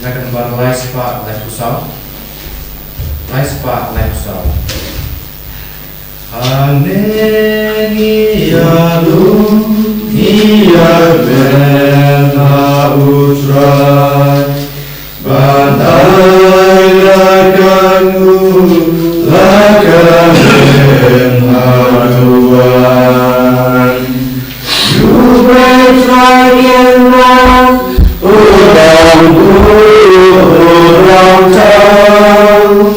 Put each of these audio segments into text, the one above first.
Akan berlai sepak lepusau. Lai sepak lepusau. Amen ya lu ya bena utrai badai lakamu lakamen haruan you break like in wrong urang tahu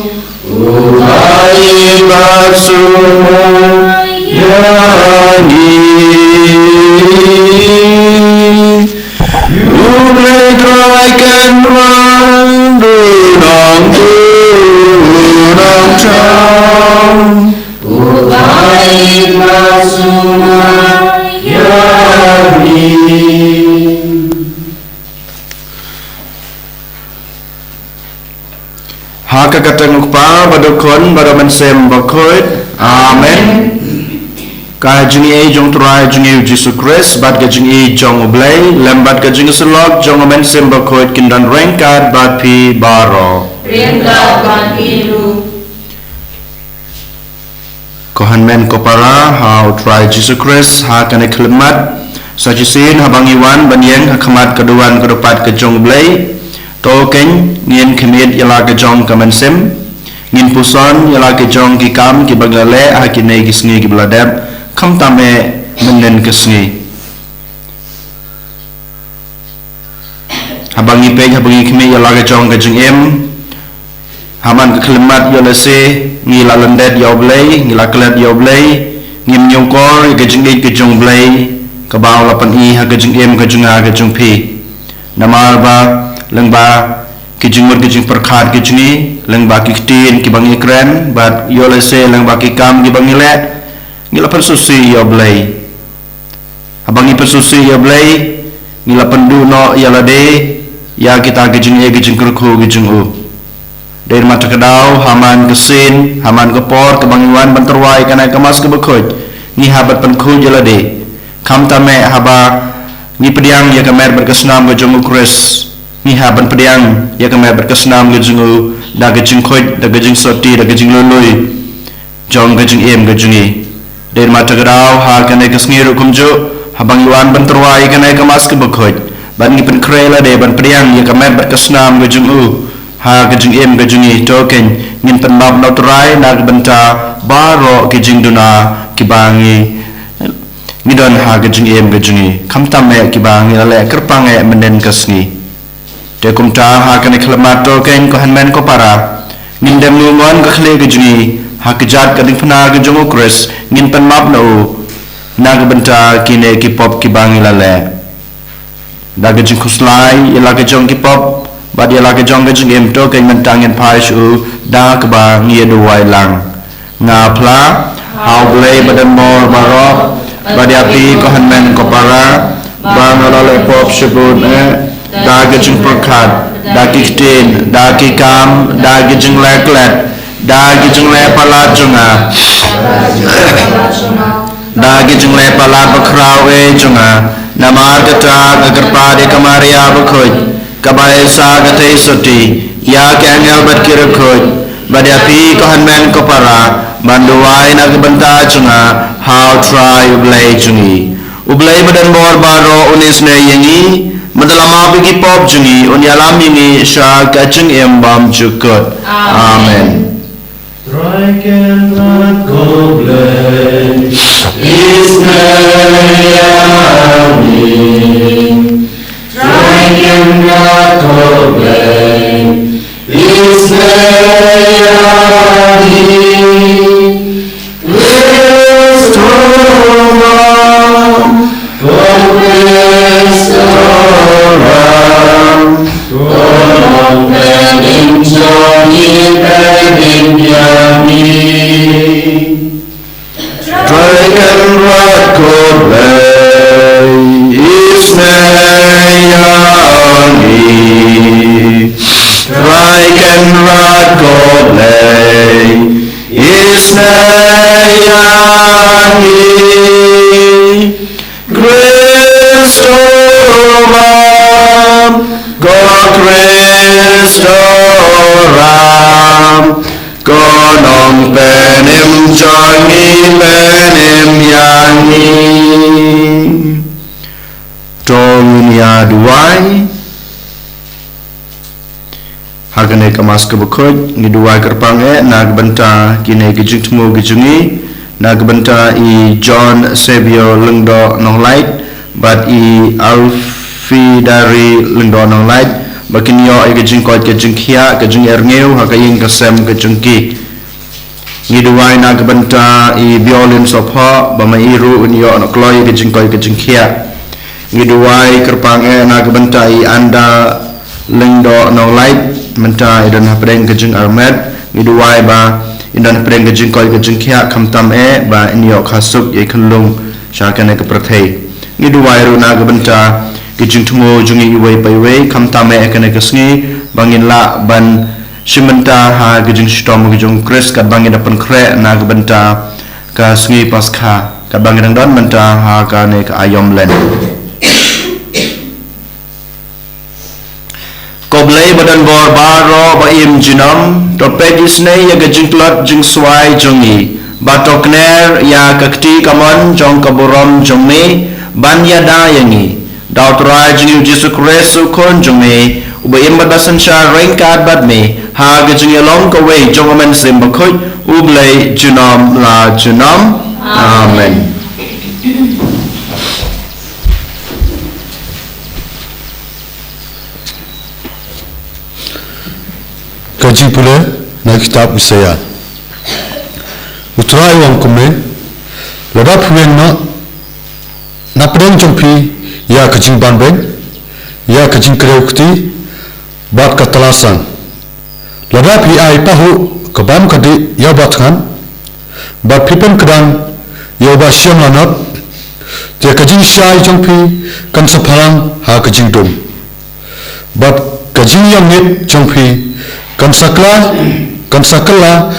ulai semua yani you break like and run urang tahu ulai semua yani. Haka katang ukpa badokon badoman sem bakoit. Amen. Ka jingi jong turai jingi Jesus Christ bad ka jingi jong oblay lembat ka jingi selok jong amen sem bakoit kindan rengkat bad pi baro. Rengkat bad pi lu. Kohan men kopara how try Jesus Christ ha kana kelmat sajisin habangiwan banyeng hakamat keduan kedepat ke jong oblay. Tokeng ngin kemit yala ke jong kamensem ngin puson yala ke jong ki kam ki bagale ha ki nei ki sngi ki bladam kam tame menen ke sngi habangi pe habangi kemit yala ke jong em haman ke kelmat yala se ngi la landet yoblay ngi la klet yoblay ngim nyongkor ke jong blay ka baw lapan i ha ke jong em ke jong a ke jong pi namar ba lengba kijing perkhat kijini lengba kiktin kibangi kren bat yolese lengba kikam kibangi let ngila persusi yoblay abangi persusi yoblay ngila penduno yalade ya kita kijing kerku kijing u dari mata kedau haman kesin haman kepor kebangiwan banterwai kana kemas kebekoj ni habat penku yalade kam tame haba ni pediang ya kamer berkesnam bejong ukres ni haban pediang ya kami berkesenam gejungu da gejing khoi da gejing soti da gejing lului jong gejing em gejungi der mata grau ha kane kesngi rukumjo habang yuan benterwai kane kemas ke bekhoi ban ni pen krela de ban pediang ya kami berkesenam gejungu ha gejing em gejungi token ngin pen bab notrai na benta baro gejing duna kibangi ngidon ha gejing em gejungi kamtame kibangi le kerpange menen kesngi te kumta ha kane klamato ken ko hanmen ko para ngindem ngon ka khle gejuni ha kejat kading phna ge jongo kres ngin pan map no na ga benta kine ki pop ki bangi lale da ge jing khuslai yala ge jong ki pop bad yala ge jong ge jing em to ken mentang en pai su da ka ba ngie do wai lang nga pla ha blai badan mor baro bad ya pi ko hanmen ko para ba ngala pop shibun da gejing perkhat da kiktin da kikam da gejing leklet da gejing le palat junga da gejing le palat bakrau e junga namar kata agarpa de kamaria bakhoj kabai sa gate soti ya kangel bat kirakoj badapi ko hanmen ko para banduai na benta junga how try ublay jungi ublay badan bor baro unis ne yangi madalama bigi pop jungi unyalam ini sha kaching embam jukut amen strike and not go blame is nayami strike and not go blame is nayami ya duai hagane kamas kebukut ngi duai kerpange nag benta kine gejung temu gejungi nag benta i John Xavier lengdo nong light but i Alfi dari lengdo nong light bakin yo i gejung kot gejung kia gejung erngeu hakayin kasem gejung ki ngi duai nag benta i violin sopha bamairu unyo nokloy gejung kot gejung kia ngi duai kerpange nag benta i anda lengdo nong light menta idan hapreng gejung armet ngi duai ba idan hapreng gejung koi gejung kia kamtam ba inyo khasuk ye khanlung syakane ke prathai ngi duai ru na benta gejung thumo jungi iwai paiwai kamtam kane kesngi bangin la ban simenta ha gejung stom gejung kris kat bangin dapan kre na benta ka sngi paskha kat bangin don menta ha kane ka ayom len Koblai badan bor baro ba im jinom to pegis ne ya gejing klot jing swai jongi batokner ya kakti kamon jong kaburom jongme ban ya da yangi dautra jing Jesu Kristu kon jongme uba im badasan sha rengkat badme ha gejing yalong ka we jong amen sim bakoi ublai jinom la jinom amen Kaji pula na kitab Isaya utrai wang kume ladap hueng na pedang jompi ya kajing banbeng ya kajing kreukti bat katalasan ladap hi ai pahu kabam kadi ya batkan bat pipen kedang ya ba syam lanap te kajing syai jompi kan saphalang ha kajing dum bat kajing yang nit jompi kan sakla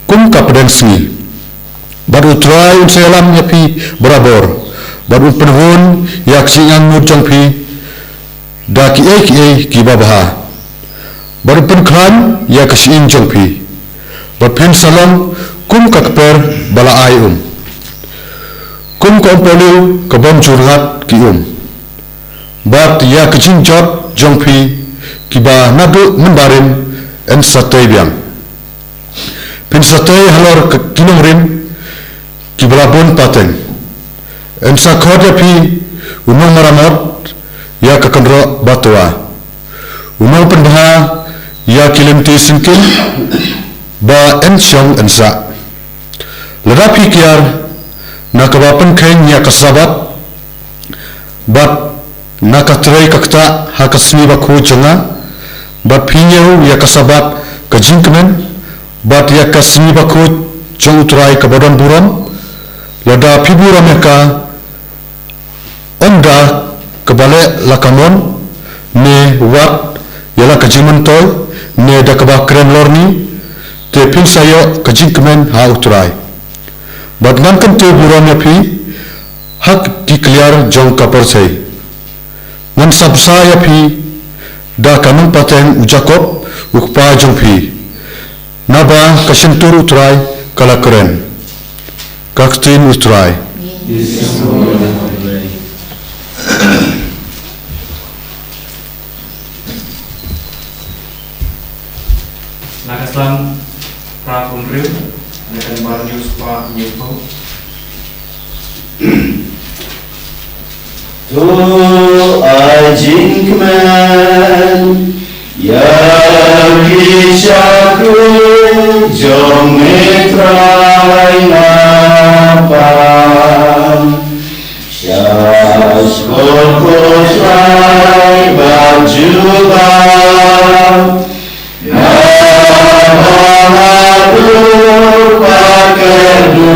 kum kapden sni baru try selam yapi berabor baru penhun yak singang murjang pi daki ki babha baru penkhan yak sin jong pi berpen salam kum kakper bala ai kum kompolu kabam curhat ki bat yak jing jot jong pi kiba nadu membarin en satay biang pin satay halor kinong rim kibalabon paten en sakhod pi unong maramot ya kakandro batwa unong pendha ya kilimti singkin ba en syong en sa lerapi kiar nakabapan kain ya kasabat bat nakatrai kakta hakasni baku jonga bat pinyau ya kasabat kajingkemen bat ya kasni baku jong utrai ke badan buram lada piburam ka onda kebale lakamon ne wat yala kajingmentoy ne da kaba krem lorni te pin sayo kajingkemen ha utrai bat nankan te buram ya pi hak dikliar jong kapor sei ngan sabsa ya pi da kanung pateng ujakop ukpa jongpi naba kasentur utrai kala keren kaktin utrai nakaslam prapunriu nekan barnius pa nyupo Tu ajingman ya kishaku jometrai napam syashkotrai bajubam namahadur pakerdu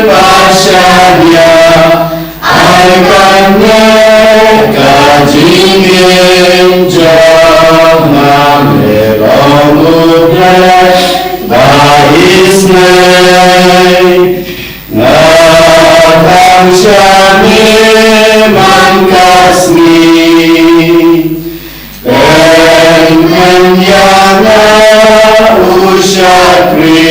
Pasya aikannya kajingin jama melomudai baisnai ngatang syami mangkasni pengenyana usyakri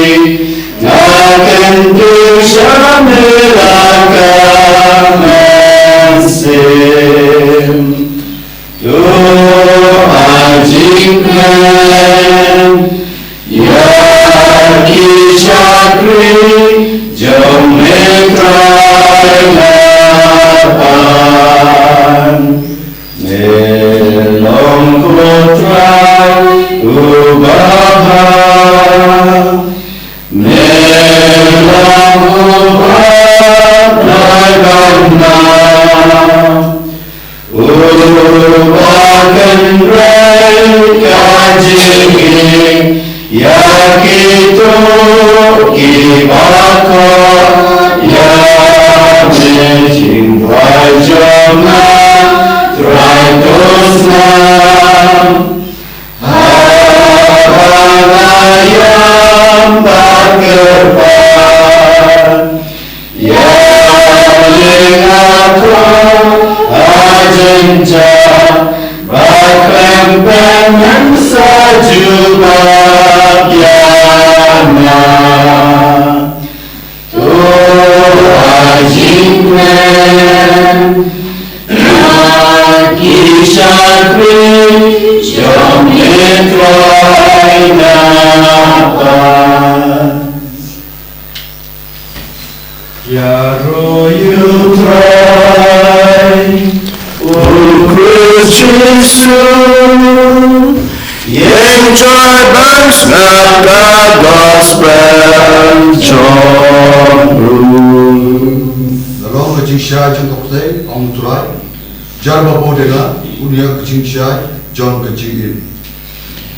John kecil.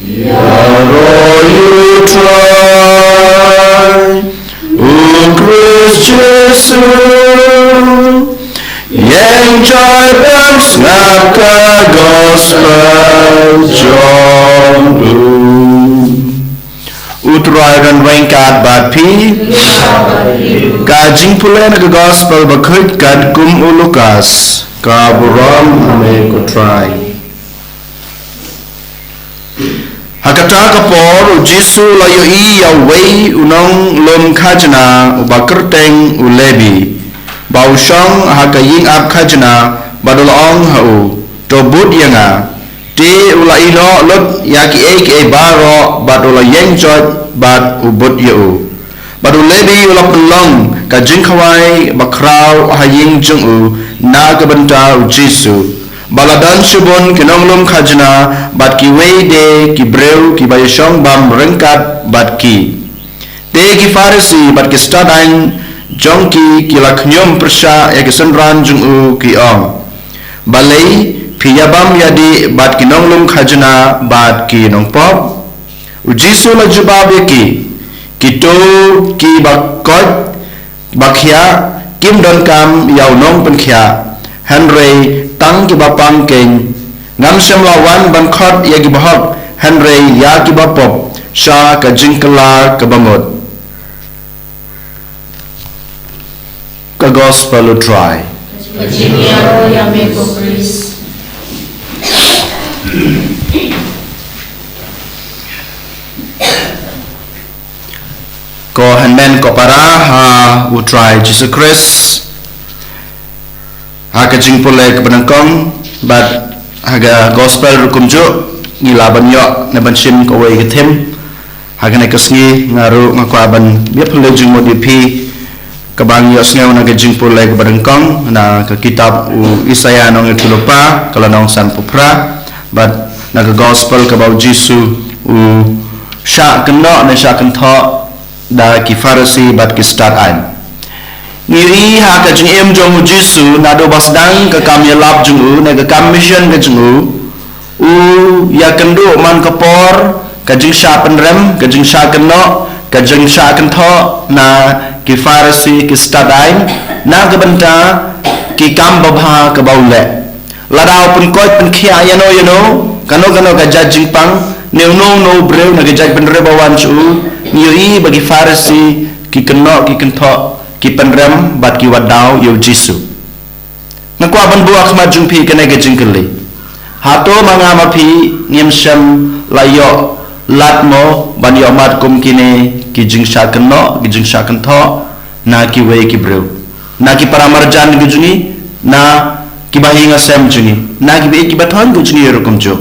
Yaro you try, O Christ Jesus, enjoy them snap gospel John Utrai dan wengkat bat pi, kajing pula nak gospel bakut kad kum ulukas, kaburam ame kutrai. Hakata kapor Jesu layo I Yahweh unong lom khajna ubakerteng ulebi baushong hakaying ab khajna badolong hau tobut yanga ti ulai no lot yaki ek baro badola yengjot bad ubut yu badulebi ulapulong kajing khawai bakrau haying jungu na kabanta Jesu baladan subon kinonglom khajna bat ki weide ki breu ki bayashong bam rengkat bat ki te ki farisi bat ki stadain jongki ki laknyom persha ya ki senran jungu ki ong balai phiyabam yadi bat kinonglom khajna bat ki nongpop ujisu la jubab ki to ki bakot bakhya kim don kam yaw nong penkhya Henry tang ki bapang keng ngam sem lawan ban khot ya ki bahok Henry ya ki bapop sha ka jingkala ka bangot ka gospel try Kajimiaro ya meko Chris ko hanmen ko para ha utrai Jesus Christ Haka jingpole ke penangkong bat haga gospel rukumjo ngilaban yo na bansim ko way ketem haga na kasngi ngaru ngakwaban biap le jing modipi kabang yo sngaw na jingpole ke penangkong na ke kitab Isaya nong itulupa kala nong san pupra bat na gospel ke bau Jesu sha keno na sha kentho da ki farisi bat ki start ein ngiri ha ka jing em jong Jesu na do basdang ka kam ya lap jung na ka kam mission ka jung ya kendo man ka por ka jing sha penrem ka jing sha keno ka jing sha kentho na ki farisi ki stadai na ka banta ki kam babha ka baule la daw pun ko pen khia yano kano ka judging pang neu no breu na ka judge penre bawan chu ngiri bagi farisi ki keno ki kentho ki penrem bat ki wadau yo Jesu ngakwa ban buak ma jungpi kene ge jingkeli hato manga mapi ngem sem layo latmo ban yo mat kum kine ki ki jing syakan no ki jing syakan tho na ki we ki bro na ki paramarjan gujuni na ki bahinga sem jungi na ki be ki bathon gujuni erokom jo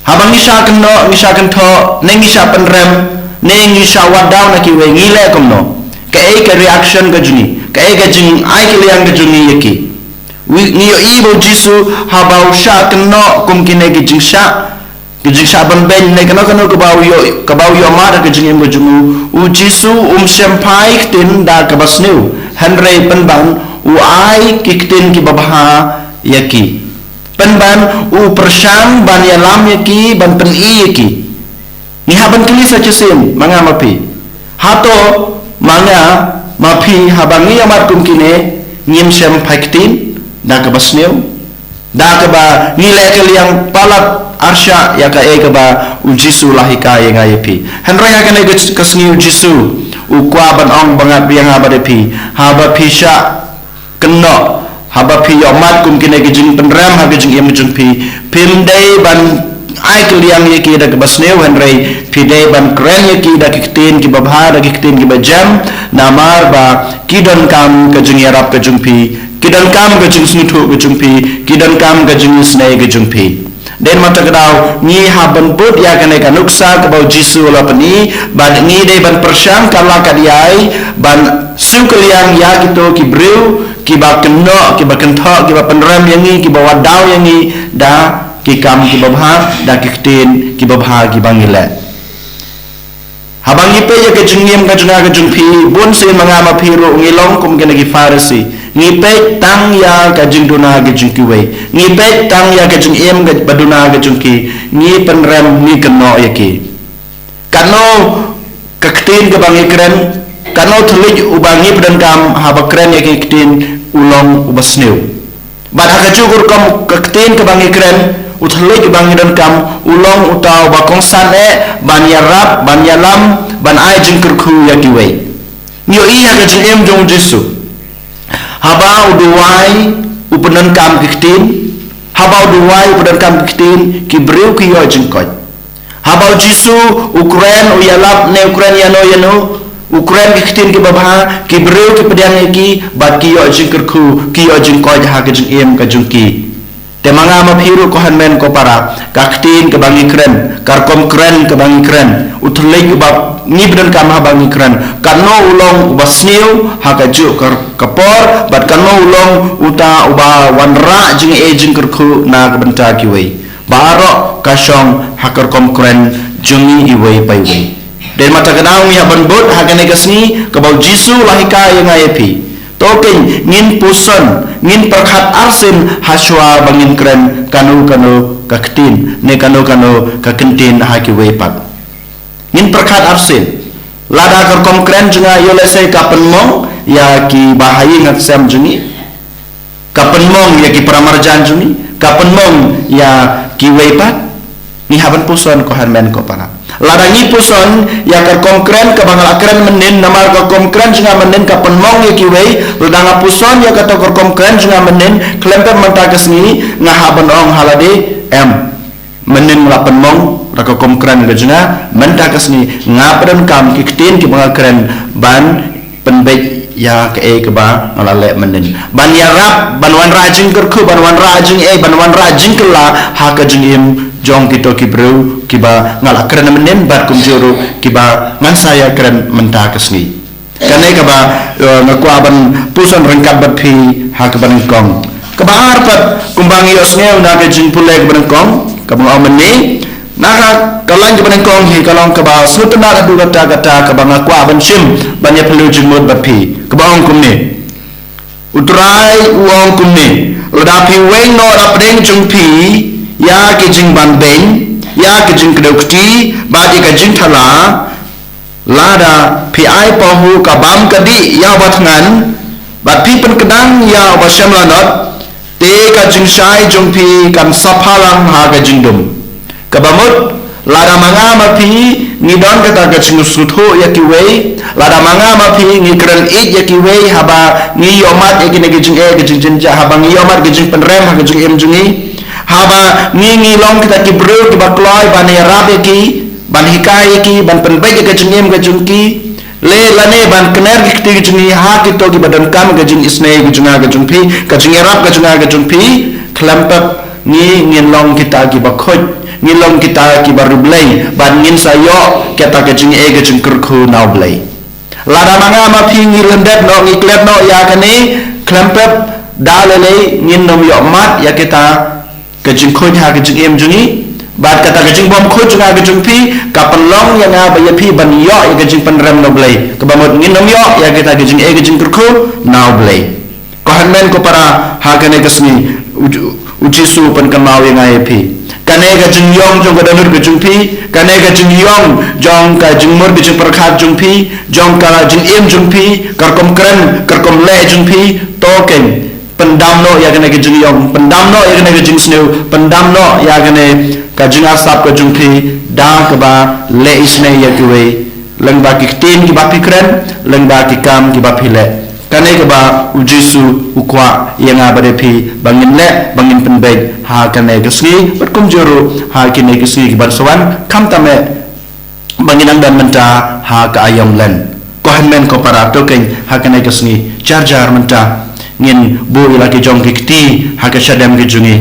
habang ni syakan tho ne ngi syapan rem ne ngi syawat daw na ki we ngi le kom no ka reaction gujuni ka jing ai ki liang gujuni yaki ni yo ibo jisu habau syakan no kum ki ne ki jing sya ban ben ne kana ka bau yo ma ka jing em gujungu u jisu sempai tin da ka basneu hanrei pen ban u ai kiktin ki babha yaki pen ban u persam ban ya lam yaki ban pen i yaki ni haban kili sa chisim manga mapi hato manga mapi habangi amat kum kine nyim sempai ktin da ka basneu da ka ba ni le ke liang palat arsya ya ka ba u jisu lahika yang ayepi hanrei akan kasni u jisu u kwa ban ong bangat biang abadepi haba pisha keno haba pi yomat kum kine gijing penram ha gijing yem jung pi pim dei ban ai kliang ye ki da basneu hanrei pi dei ban kren ye ki da kiktin ki babha da kiktin ki bajam namar ba kidon kam gijing yarap gijing pi kidon kam gijing snutu gijing pi kidon kam gijing snei gijing pi den mata kedau ni haban put ya kene kanuksa ke bau jisu la pani ban ni dei ban persam kala kadiai ban sukliang ya gitu ki breu ki ba keno ki ba kentho ki ba penram yang ni ki ba wadau yang ni da ki kam ki babha da ki ktin ki babha ki bangile habang ipe ya ke jengiem ka juna ka jungpi bun se mangama phiru ngilong kum kene ki farisi ni pe tang ya ka jingduna ka jungki we ni pe tang ya ka jungiem ka baduna ka jungki ni penram ni keno yaki kano ka ktin ka bangikren kano thulik ubangi pedan kam haba kren yaki ktin ulong ubasneu bad haka jugur kam ka ktin ka bangikren uthulik bangi dan kam ulong utau bakong sane ban yarap ban yalam ban ai jingkurku yaki we ni o iya ka jingem jong jisu haba uduwai upenan kam kiktin haba uduwai upenan kam kiktin ki breu ki yo jingkoj haba jisu ukren uyalap ne ukren yano ukren kiktin ki babha ki breu ki pedang ki bat ki yo jingkurku ki yo jingkoj ha ka jingem ka jungki te manga ma phiru ko hanmen ko para kaktin ke bangi kren karkom kren ke bangi kren utlei ke bab ni bedan kam ha bangi kren kanno ulong basniu ha ka ju kapor bat kanno ulong uta uba wanra jing ejing kerku na ke benta ki wei baro kasong ha karkom kren jungi i wei pai wei den mata kenau ya banbot ha kene kasni ke bau jisu lahika yang ayepi token ngin puson ngin perkhat arsin haswa bangin kren kanu kaktin ne kanu kakentin haki wepat ngin perkhat arsin lada kerkom kren juga yolese kapen mong ya ki bahayi ngat sam jungi kapen mong ya ki pramarjan jungi kapen mong ya ki wepat ni haban puson ko hanmen ko para ladangi puson ya ka konkren ka bangal akren menen namar ka konkren juga menen ka penmong ya kiwei ladanga puson ya ka to konkren juga menen klempe menta kesni ngahaban ong halade menen la penmong ra ka konkren ga juga menta kesni ngapen kam kiktin ki bangal kren ban penbej ya ke ba ngalale menen ban ya rap ban wan rajing kerku ban wan rajing kela ha ka jingim jong kito ki breu ki ba ngala kren menen bat kum juru ki ba ngan saya kren menta kesni kanai ka ba ngakwa ban puson rengkap bat phi ha ka ban kong ka ba arpat kumbang yos ne na ka jing pule ka ban kong ka ba amni na ka kalang ka ban kong hi kalong ka ba sutna adu kata ka ba ngakwa ban sim ban ya pelu jing mod bat phi ka ba ong kum ne utrai uong kum ne uda phi weng no ra preng chung phi ya ke jing ban beng ya ke jing kedokti ba di ka jing thala lada pi ai pahu ka bam kadi ya batngan bat pi pen kedang ya ba shamlanot te ka jing shai jong pi kam saphalang ha ka jing dum ka bamut lada manga ma pi ni don kata ka jing sutho ya ki wei lada manga ma pi ni kren ik ya ki wei haba ni yomat ya ki ne jing ke jing ja haba ni yomat ke jing penrem ha ka jing em jungi haba ni long kita ki breu ki bakloi bane rabe ki ban hikai ki ban penbai ke jengem ke jungki le lane ban kener ki jengi ha ki to ki badan kam ke jeng isne ki junga ke jungpi ke jeng erap ke junga ke jungpi klampap ni ngin long kita ki bakhoj ngin long kita ki barublai ban ngin sayo kita ke jeng e ke jeng kurku nau blai lada manga ma phi ngin lendet no ngi klet no ya kani klampap dalele ngin nom yo mat ya kita ke jeng khoj ha ke jeng em jungi bat kata kejing bom khoj junga kejing pi kapelong yang apa ya pi ban yo ya kejing penrem no blai kebamot ngin nom yo ya kita kejing e kejing kurku nau blai ko hanmen ko para ha kane kesni uji su pen kamau yang ai pi kane kejing yong jong kadanur kejing pi kane kejing yong jong ka jing mur kejing perkhat jong pi jong ka jing em jong pi karkom kren karkom le jong pi token pendam no ya kane kejing yong pendam no ya kane kejing sneu pendam no ya kane kajing asap kajing pi dah keba le isne ya kuwe leng ba ki tin ki ba pi kren leng ba ki kam ki ba pi le kane keba ujisu ukwa yang abade pi bangin le bangin penbeg ha kane kesni berkum juru ha kine kesni ki barsawan kam tame bangin ang dan menta ha ka ayam len ko hanmen ko para token ha kane kesni jar menta ngin bu lagi jong ki ti ha ka shadam ki jungi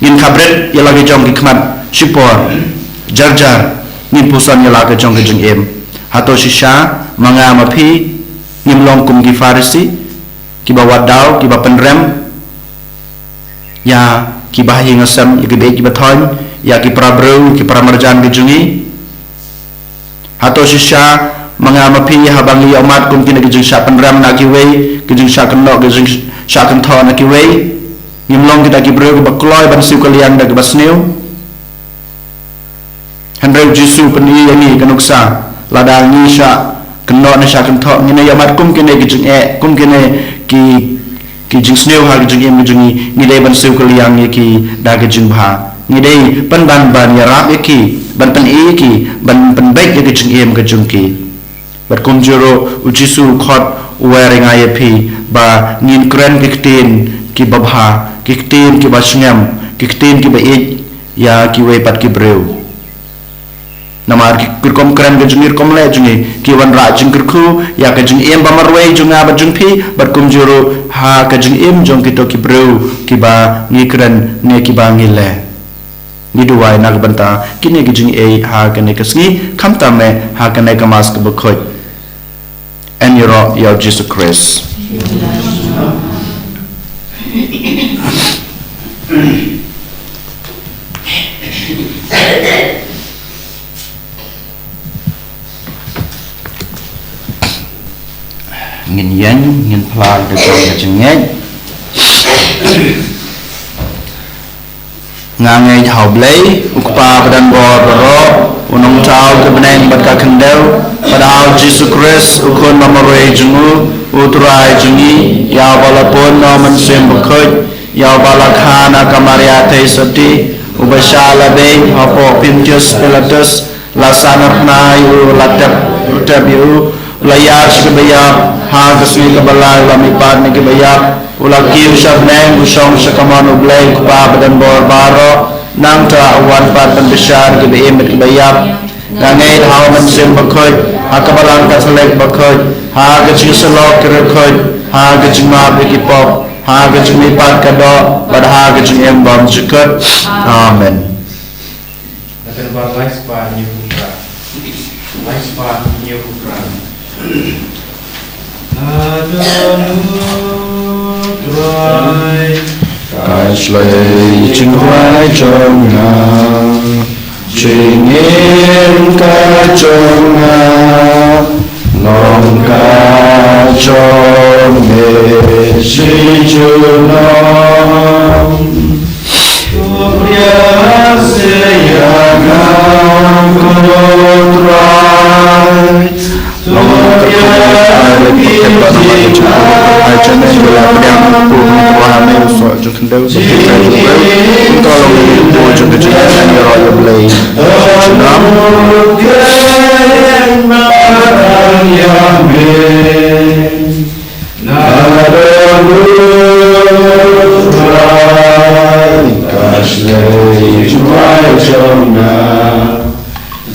ngin khabret ya lagi jong ki khmat Sipor, jar ni pusan yang laga jong kejeng em. Hato shisha manga mapi ngimlong kum ki farisi kiba wadau kiba penrem ya kiba hingasam ya kiba kiba thon ya ki prabru ki pramarjan kejungi. Hato shisha manga mapi ya habang li amat kum kina kejeng sha penrem na kiwe kejeng sha kenok kejeng sha kenthon na kiwe ngimlong kita kibru kiba kloy ban siu kalian da kiba sneu Handai Jesu peni yang ni kenuksa ladang ni sya kenok ni sya kentok ni yamat kum kene kijeng kum kene ki jing sneu ha kijeng em kijeng ni dei ban seu kaliang ki da kijeng bha ni dei ban ya rap ki ban pen ki ban baik ya kijeng em kijeng ki bat kum juro Jesu khot wearing ip ba nin kren kiktin ki babha kiktin ki basngam kiktin ki ba ya ki we pat ki breu namar kirkom keren ke jungir kom le jungi kiwan ra jing kirku ya ke jing em bamarwe junga ba jungpi berkum juru ha ke jing em jong kito ki breu ki ba ni keren ne ki ba ngile ni duwai nak banta kini ke jing e ha ke ne kesni kamta me ha ke ne kamas ke bkhoj en yoro ya Jesus Christ ngin yen ngin plan ke jengeng ngangai hau blai ukpa badan bor ro unong chao ke beneng bat ka kendel padahal Jesus Christ ukon mamare jungu utrai jungi ya walaupun no mensem bekhoj ya balakana kamaria te sati ubashala be apo pintus pilatus lasana nai latap utabiu layas kebayap ha kesui kebalai lami pan ni kebayap ulaki usap neng usong sekaman ublai kupa badan bor baro nang ta awan pat besar kebayim kebayap ngangai hau mensim bekhoj ha kebalang kaselek bekhoj ha kecing selok kerekhoj ha kecing ma bekipop ha kecing mipat kado pada ha kecing embam jekat amen Terbaik lifespan new putra lifespan new putra Adonai Kashlei chingwai chonga chingin ka chonga long ka chonge shi chunong Surya seyagam kodotrai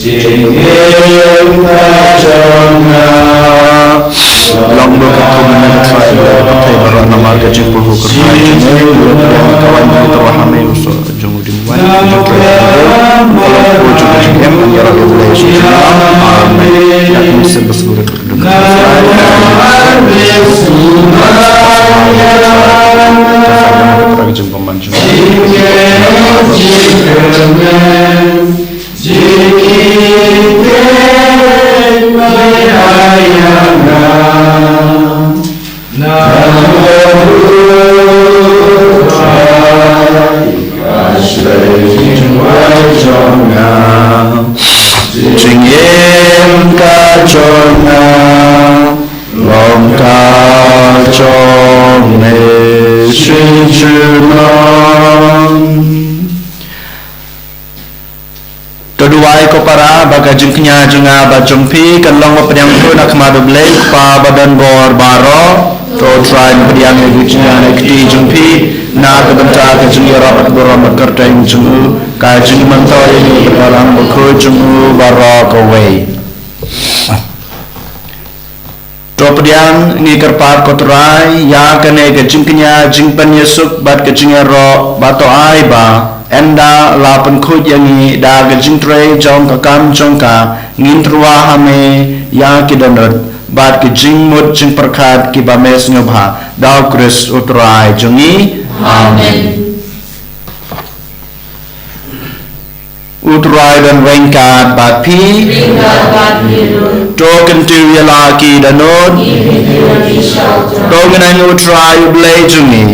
Jai Long look at home and try to take a run among the jump who could find the Wahame also Jumudin one, Kedua para baga jengknya jenga bajumpi kalong pedang tu nak madu blek pa badan bor baro to try pedang jengnya nekti jumpi na kebentar ke jengya rapat beramat kertain jengu ka jeng mentor ini dalam buku jengu baro kowe to pedang ni kerpat kotrai ya kene ke jengknya jengpan yesuk bat ke jengya ro bato ai ba enda la penkhut yang ni da gajing tray jong ka kam jong ka ngin truwa hame ya ki donot bat ki jing mut jing perkhat ki ba mes ngobha da kris utrai jongi amen utrai dan wengkat bat pi to kentu yala ki donot to ngan utrai blai jongi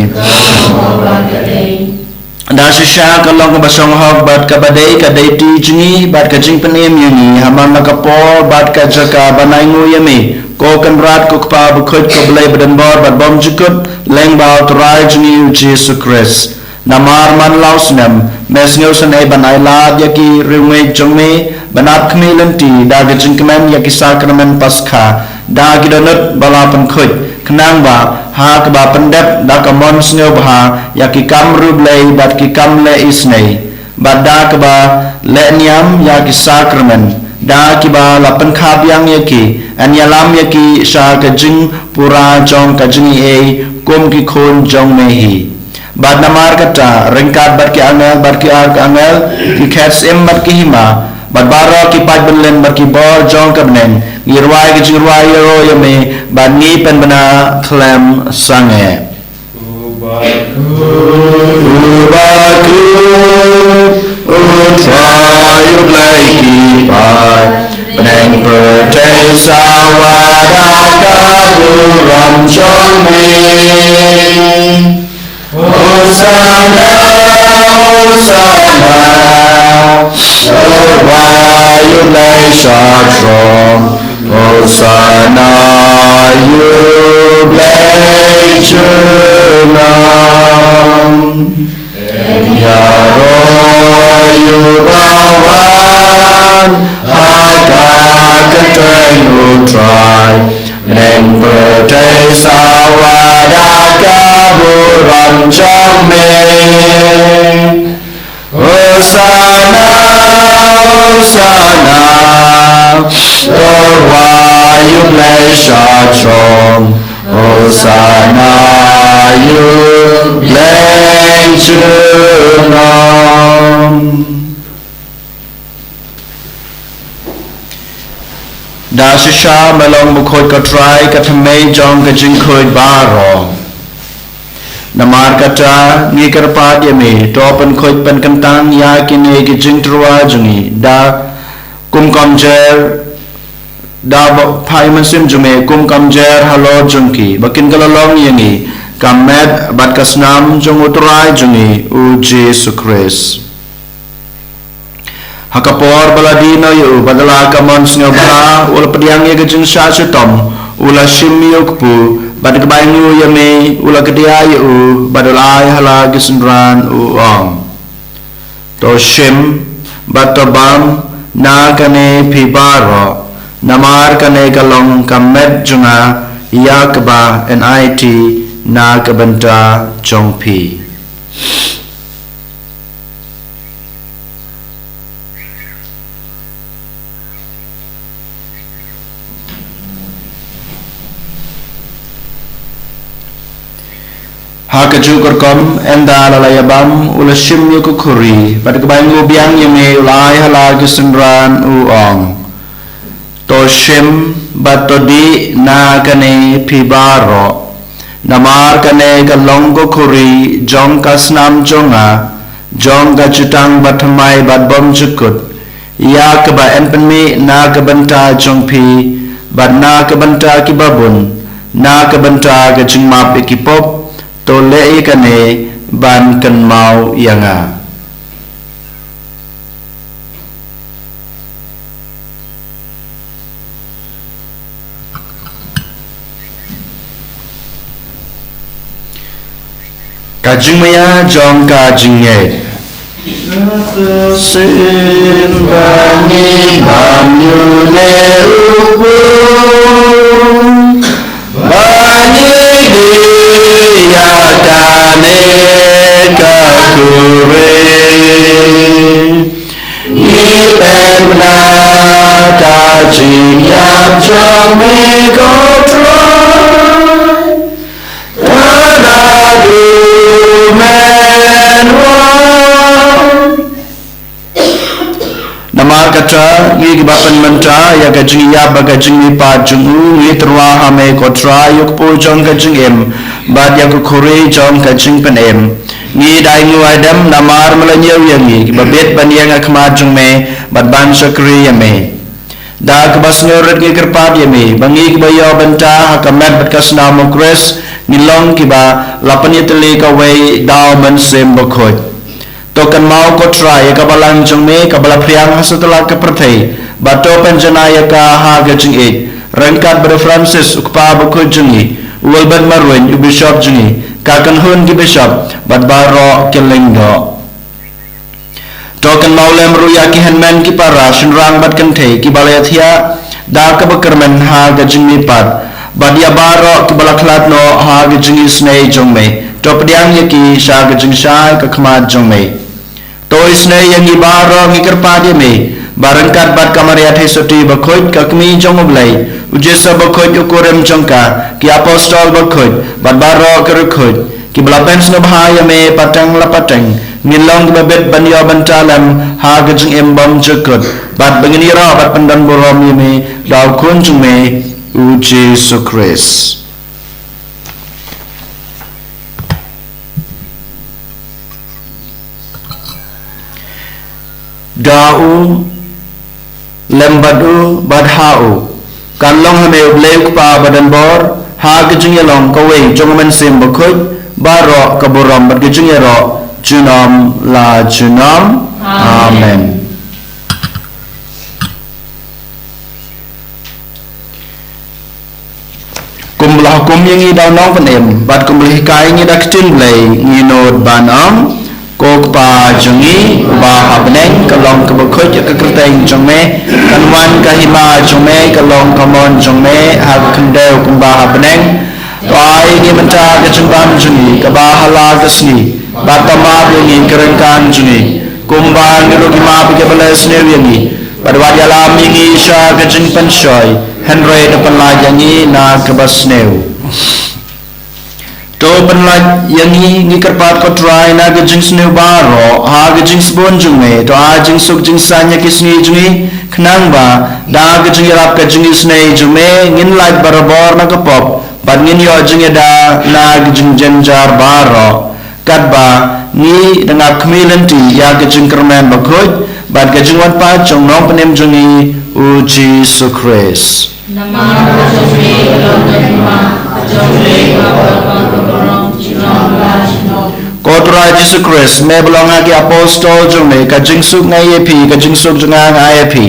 Dasisha kalong kabasong hog bat kabadai kadai ti jungi bat kajing penem yungi haman nakapor bat kajaka banai ngu yami ko kanrat ko kpa bukut ko belai badan bor bat bom jukut leng bau turai jungi uji Yesus Kristus namar man lausnam mes ngausanai banai lad yaki riwme jongme banap kmi lenti da kajing kemen yaki sakramen paskha da gidonut balapan kut kenang ba ha ke ba pendep da ka mon sneu ba yaki kam rublei bat ki kam le isnei bat da ke ba le niam yaki sakramen da ki ba la pen khab yang yaki an yalam yaki sha ka jing pura jong ka jing e kum ki khon jong me hi bat namar kata rengkat bat ki angel bat ki ar ka angel ki khats em bat ki hima bat baro ki pat belen bat ki bor jong ka benen ngirwai ki ngirwai ro yame bat ni pen bana klam sange ubaku utrai ublai pai peneng percaya sawadaka buram jome Hosanna Hosanna Ublai shatrom Hosanna Ublai junam Yaro Yubawan Hagakateng utrai Neng pertai sawadaka buram jome Hosanna Hosanna Yublai shatrom Hosanna Yublai junam Dasisha melong bukhoi katrai katamei jong kajing khoi baro Namar kata ni kerpat yami topen khoi pen kentang ya kini kajing truwa jungi da kum kamjer da pai masim jume kum kamjer halo jungki bakin kalalong yangi kamet bat kasnam jung utrai jungi uji Yesus Kristus Hakapor baladino yu badala kamon snyoba ula pediang ye gajeng syasutom ula shim yukpu bad kebaingu yame ula kedia yu badala hala gisendran uong to shim batobam na kane pibaro namar kane kalong kamet junga yakba NIT na kabenta jongpi Hakaju korkom enda lalayabam ulashim yukukuri pada kebayang ubiang yame ulai halal kesendran uong toshim batodi na kane pibaro namar kane kalong kukuri jong kasnam jonga jong gajutang batamai badbom jukut ya keba empenmi na kebenta jong pi bad na kebenta kibabun na kebenta gajing map ikipop tole ikane ban kan mau yanga kajing maya jong kajing ye sin bani banyu le upu bani yakane kakure ipena kajing yam jome kotrai tanadu menwa namar kata ngi gibapan menta ya kajing ya bagajing ni pa jungu ngi terwa hame kotra yuk po jong kajing em bad ya kukuri jong kajing pen em ngi dai ngu adam namar melanyaw yang ngi babet ban yang akma jung me bad ban sakri ya me da kebas nyoret ngi kerpat ya me bangi kibayo benta hakamet bat kasna mokres nilong kiba lapan yeteli kawai daw man sem bokot tokan mau kotra ya kabalang jung me kabala priang setelah kepertai bato penjana ya ka ha gajing e rengkat ber Francis ukpa bokot jungi ulban marwen bishop jungi kakan hun ki bishop bad baro kelengdo tokan mau lem ruya ki henman ki para shinrang bad kante ki balayathia da ka bakerman ha gajing ni pat badia baro ki balaklat no ha gajing snei jongme to pediang ye ki sha gajing sha ka khmat jongme to snei yang ni baro ngi kerpadi me barangkat bad kamaria thesoti bakhoj ka kmi jongoblai ujesa bakhoj ukurem jongka ki apostol bakhoj bad baro kerkhoj ki blapens no bahaya me patang lapateng nilong babet banyo bantalam ha gajing embam jekut bad bengini ra bad pandan borom me daw kun jongme u Jesu Christ dau lembadu badhau kalong hame ublek pa badan bor ha gajing yalong kawai jongmen sim bakhoj baro kaboram bad gajing yaro junam la junam amen kumlah kum yang i daw nong panem bad kumlah kai ngi dak tin blai ngi nod banam kok pa jungi ba habneng kalong kabakhoj ka kerteng jongme kanwan kahima jongme kalong kamon jongme ha kandeu kum ba habneng toai ngi menta ka jungban jungi ka ba hala kasni ba tama ngi kerengkan jungi kum ba ngi ro ma bi ka balas ne wi pada wadi alam ngi sha ka jing pensoi henry depan lajangi na ka basneu to penlaj yangi ngi kerpat kotrai na gajing sneu baro ha gajing sbon jungme to a jing suk jing sanya kisni jungi khnang ba da gajing rap gajing snei jume ngin laj barabor na kapop pad ngin yo jing da na gajing janjar baro kadba ni dengap kemilanti ya gajing kermen bakhoj bad gajing wan pa jong nong penem jungi u Jesu Christ nama jombe kalong kahima jombe kabarong jinom la jinom Kotra Jesu Christ me belonga ki apostol jome ka jingsuk ngai epi ka jingsuk junga ngai epi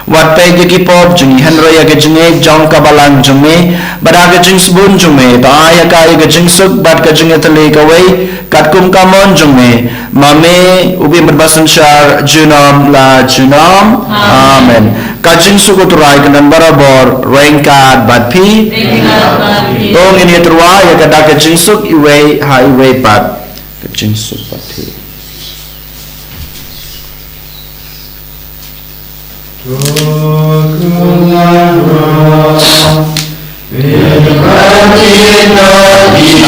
wat pe ki pop jungi henro ya ka jinge jong ka balang jome bada ka jings bun jome ta ya ka ya ka jingsuk bad ka jinge tele ka wei kat kum ka mon jome mame ubi berbasan syar junam la junam amen ka jingsuk utrai kan barabor rengkat bad pi tong ini terwa ya ka da ka jingsuk iwe ha iwe pat kecing supati Tuhan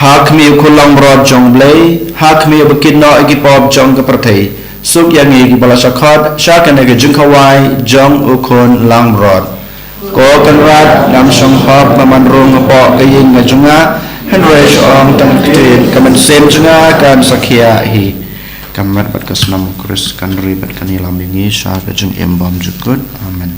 Hak mi kulang rod jong blay, hak mi bikin no igi pop jong ke pertai. Suk yang igi bala syakot, syakan igi jengkawai jong ukun lang rod. Ko kan rat ngam syong hop mamandrung ngepok kayin ngajunga, henry syong tang ketin kaman sem junga kan sakya hi. Kamat bat kasnam Kris kan ribet kan ilam ini syak jeng embam jukut. Amen.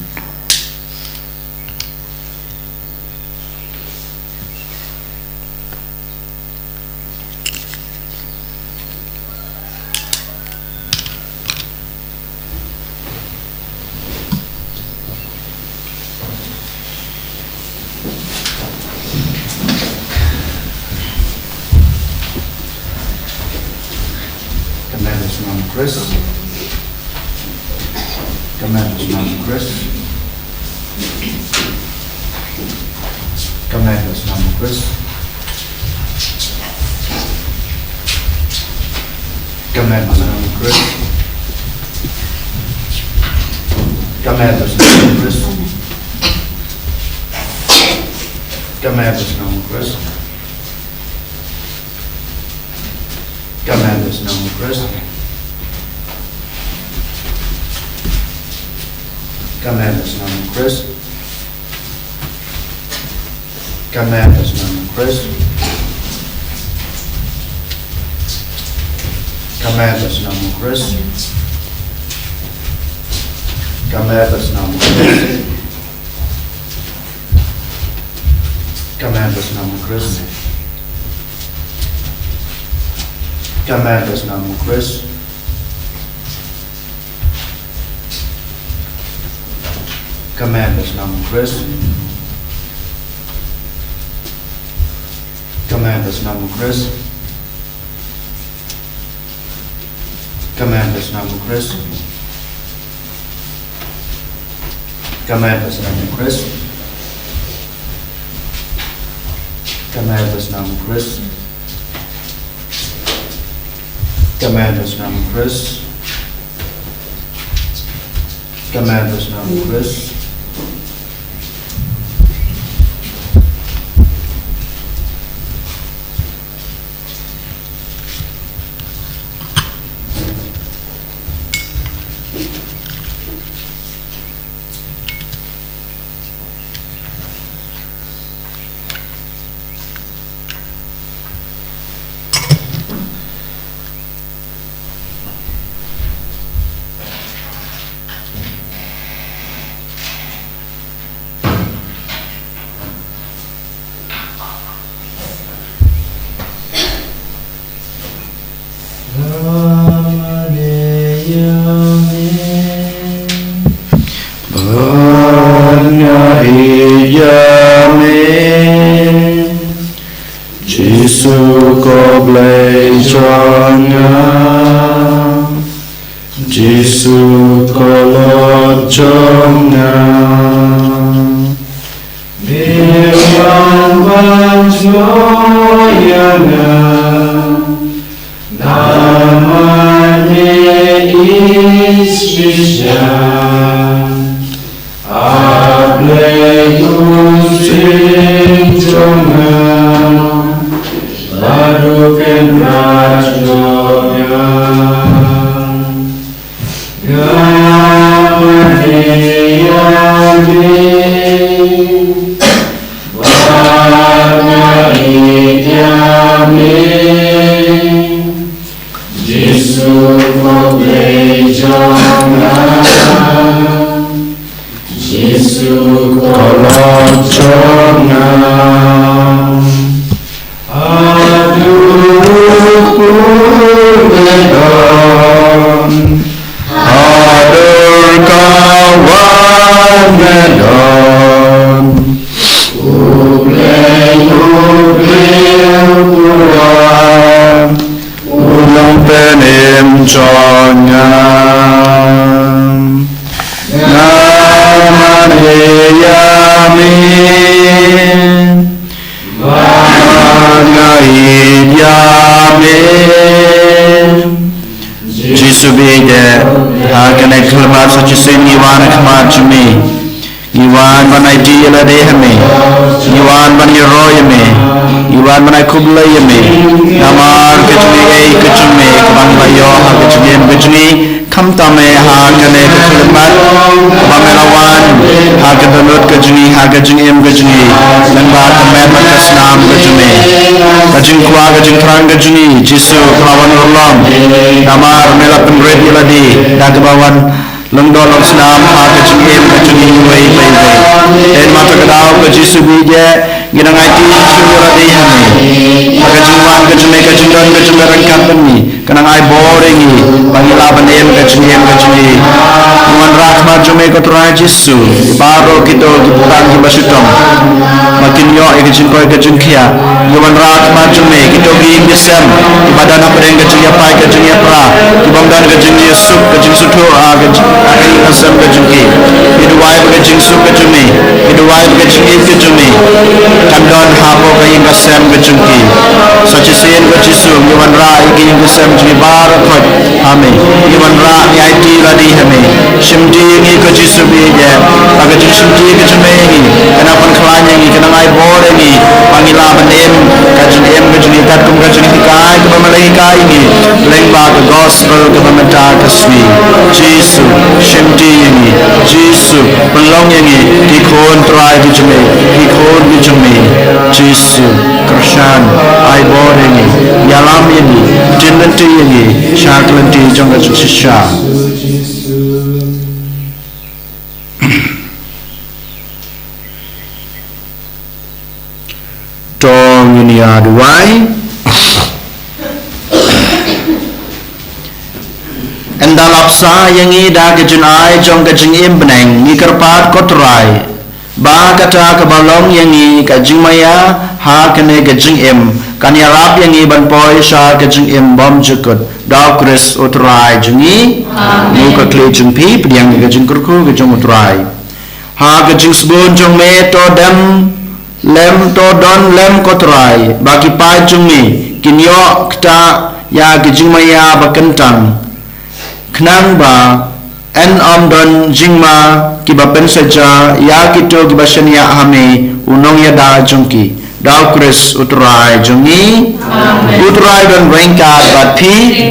Chris. Commanders number Chris. Commanders number Chris. Commanders number Chris. Commanders number Chris. Commanders number Chris. Commanders number Chris. Commanders number Chris. Commanders number Chris. Commanders number Chris. Commanders number Chris. Commanders number Chris. Commanders number Chris. Commanders number Chris. Commanders number Chris. Commanders number Chris. Commanders number Chris. Commanders number Chris. Commanders number Chris. Commanders number Chris. Giêsu có lo cho ngài biết ban ban chúa yang namanya Yesus Abletusin jangan ladukan rajonya Giêsu phục lễ cho ngài, Giêsu có lo cho ngài. Aduh Medan, adur kawan Medan, ubleh Quran, ulang penem jongan, namane yamin, Yamin, Giêsu bide, akan eklemat sajusin Iwan ekmat jumi, Iwan banai dia deh me, Iwan banai roy me, Iwan banai kublai me, namar kejumi kejumi kebang bayo kejumi kam tame akan eklemat, pamelawan akan donut kejumi kejumi, lembah temen makas nam kejumi. Kajing kuah, kajing terang kajing Jisu kelawan ulam namar melap pengerit iladi dan kebawan lengdol senam kajing wei dan mata kedau ke Jisu bija ginang aiti syurati hame kajing wan kajing don kajing rengkat peni kenang ai boringi pangilaban kajing Tuhan rahmat jume kotra Jisu baro kita dibukan di basutong makin yo kajing kia Tuhan rahmat jume kita gi bisam ibadah apa yang kajing apa kajing pra dibangdan kajing Yesus kajing sutu kajing asam kajing ki hiduai kajing sup kajing hiduai kajing kandon hapo kajing asam kajing ki sajisin Jisu Tuhan ra kajing asam jimi barakot amin Tuhan ra ni ladi hame shimdi ngi ko Jisu bija aga shimdi ke jumeni kenapa kelanya ngi kenang ai bore ngi pangila banem kajun kat kum kajun kai ke pamalai kai ngi lengba ke gospel ke pamata kaswi Jisu shimdi ngi Jisu pelong ngi di kon trai di jume Jisu kershan ai bore ngi yalam ngi jinlenti ngi shaklenti jong kajun shisha Tong ini aduai endalapsa yang ida kejunai jong kejengim beneng ni kerpat kotrai ba kata kebalong yang ni kejimaya ha kene kejengim kan yarap yang i banpoi sha kejengim bom jukut da kris utrai jengi nu ka kle jengpi pediang kejeng kurku kejeng utrai ha kejeng sebun jong me to dem lem to don lem kotrai bagi pajung ni kinyo kita ya kejimaya bakentang kenang ba en om don jingma kiba pen saja ya kito kiba shania hame unong ya da jungki da kris utrai jungi utrai don rengkat bat pi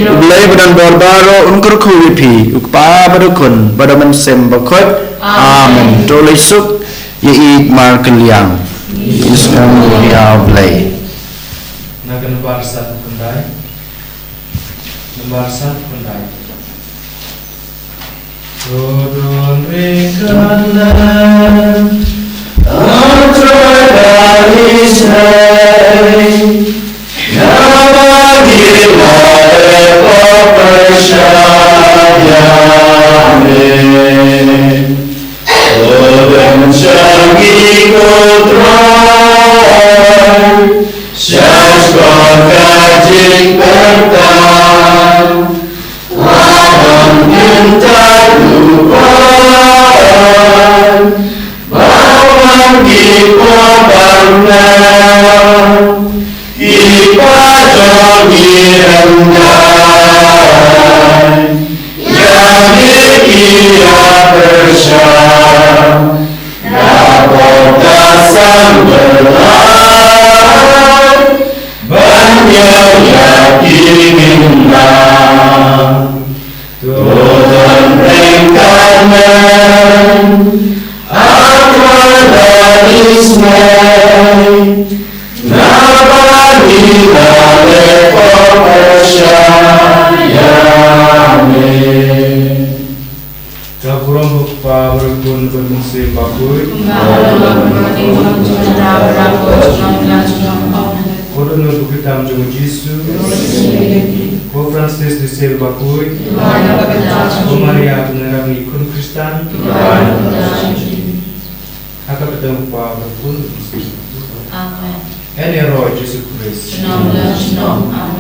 ublay badan barbaro unkur kuwipi ukpa badukun badaman sem bakot amen tolisuk Yait mar keliang Iskam ya blay Nagan barsat pendai Barsat pendai Rodon rekanan Antara Israel Nama gila Eko persyayane Rodon canggih kotrai Syashkot kajing pertang Wadon gentar lupakan Bawang gipot Muslim Bakui, Kodono Bukitam Jung Jisu, Ko Francis de Sel Bakui, Ko Maria Penerang Ikun Kristan, Haka Petang Papa Pun, Amen. Ene Roy Jesus Christ. Shalom, shalom, amen.